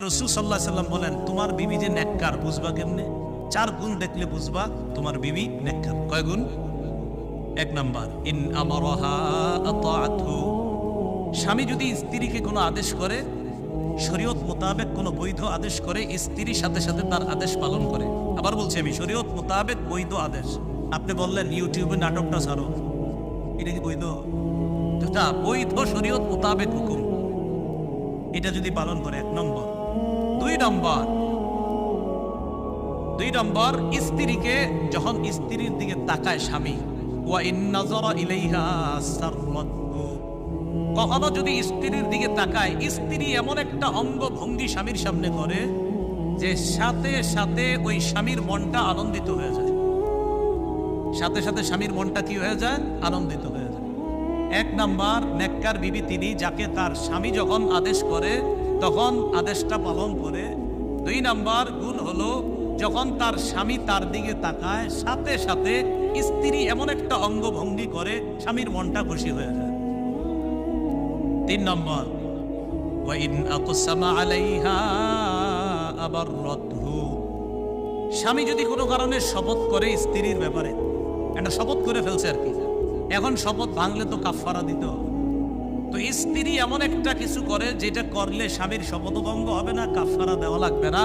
রাসূল সাল্লাল্লাহু আলাইহি সাল্লাম বলেন, তোমার বিবি যে নেককার বুঝবা কেমনে? 4 গুণ দেখলে বুঝবা তোমার বিবি নেককার। কয় গুণ? 1 নাম্বার, ইন আমারাহা আতাআতহু, স্বামী যদি স্ত্রীকে কোনো আদেশ করে, শরীয়ত মোতাবেক কোনো বৈধ আদেশ করে, স্ত্রীর সাথে সাথে তার আদেশ পালন করে। আবার বলছি আমি, শরীয়ত মোতাবেক বৈধ আদেশ। আপনি বললেন ইউটিউবে নাটকটা ছাড়ো, এটা কি বৈধ? এটা বৈধ শরীয়ত মোতাবেক হুকুম, এটা যদি পালন করে 1 নম্বর। 2 নম্বর, স্ত্রীকে যখন স্ত্রীর দিকে তাকায় স্বামী, ওয়া ইন নাযারা ইলাইহা সাররাতহু, কখনো যদি স্ত্রীর দিকে তাকায়, স্ত্রী এমন একটা অঙ্গ ভঙ্গি স্বামীর সামনে করে যে সাথে সাথে ওই স্বামীর মনটা আনন্দিত হয়ে যায়। সাথে সাথে স্বামীর মনটা কি হয়ে যায়? আনন্দিত হয়ে যায়। 1 নাম্বার, নেককার বিবি তিনি, যাকে তার স্বামী যখন আদেশ করে তখন আদেশটা পালন করে। 2 নাম্বার গুণ হলো, যখন তার স্বামী তার দিকে তাকায় সাথে সাথে স্ত্রী এমন একটা অঙ্গভঙ্গি করে স্বামীর মনটা খুশি হয়ে যায়। 3 নম্বর, ওয়া ইন আকসামা আলাইহা আবাররাতহু, স্বামী যদি কোনো কারণে শপথ করে স্ত্রীর ব্যাপারে, একটা শপথ করে ফেলছে আর কি, এখন শপথ ভাঙলে তো কাফারা দিতে হবে। তো স্ত্রী এমন একটা কিছু করে যেটা করলে স্বামীর শপথভঙ্গ হবে না, কাফারা দেওয়া লাগবে না।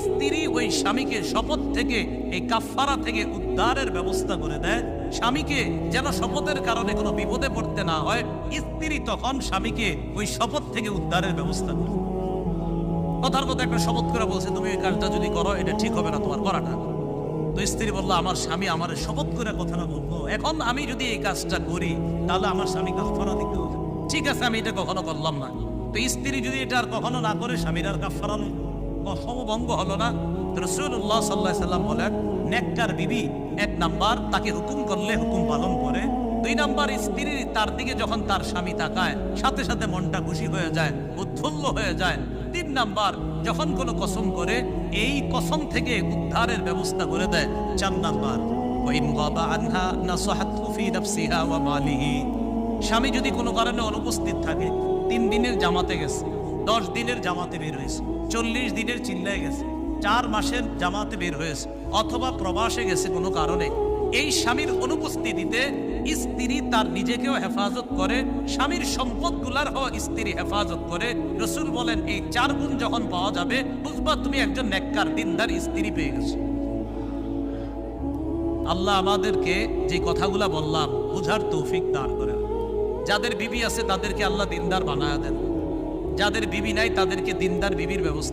স্ত্রী ওই স্বামীকে শপথ থেকে, এই কাফারা থেকে উদ্ধারের ব্যবস্থা করে দেয়। স্বামীকে যেন শপথের কারণে কোনো বিপদে পড়তে না হয়, স্ত্রী তখন স্বামীকে ওই শপথ থেকে উদ্ধারের ব্যবস্থা করে। কথার কথা একটা শপথ করে বলছে, তুমি এই কাজটা যদি করো এটা ঠিক হবে না তোমার করাটা। তো স্ত্রী বললো, আমার স্বামী আমার শপথ করে কথাটা বলবো, এখন আমি যদি এই কাজটা করি তাহলে আমার স্বামী কাফারা দিতে হবে। ঠিক আছে, আমি এটা কখনো করলাম না। তো স্ত্রী যদি এটা আর কখনো না করে, স্বামীর আর কাফারা সমভঙ্গ হলো না। রাসূলুল্লাহ সাল্লাল্লাহু আলাইহি সাল্লাম বলেন, নেককার বিবি 1 নাম্বার, তাকে হুকুম করলে হুকুম পালন করে। 2 নাম্বার, স্ত্রী তার দিকে যখন তার স্বামী তাকায় সাথে সাথে মনটা খুশি হয়ে যায়, উৎফুল্ল হয়ে যায়। 3 নাম্বার, যখন কোনো কসম করে এই কসম থেকে উদ্ধারের ব্যবস্থা করে দেয়। 4 নাম্বার, ওয়া ইন গাবা আনহা নাসাহাতহু ফি নাফসিহা ওয়া মালিহি, স্বামী যদি কোনো কারণে অনুপস্থিত থাকে, 3 দিনের জামাতে গেছে, 10 দিনের জামাতে বের হয়েছে, 40 দিনের চিল্লায় গেছে, 4 মাসের জামাতে বের হয়েছে, অথবা প্রবাসে গেছে কোনো কারণে, এই স্বামীর অনুপস্থিতিতে স্ত্রী তার নিজেকেও হেফাজত করে, স্বামীর সম্পদগুলার স্ত্রী হেফাজত করে। রাসূল বলেন, এই 4 গুণ যখন পাওয়া যাবে, বুঝবা তুমি একজন নেককার দিনদার স্ত্রী পেয়ে গেছো। আল্লাহ আমাদেরকে যে কথাগুলা বললাম বুঝার তৌফিক দান করেন। যাদের বিবি আছে তাদেরকে আল্লাহ দিনদার বানায়া দেন, যাদের বিবি নাই তাদেরকে দিনদার বিবির ব্যবস্থা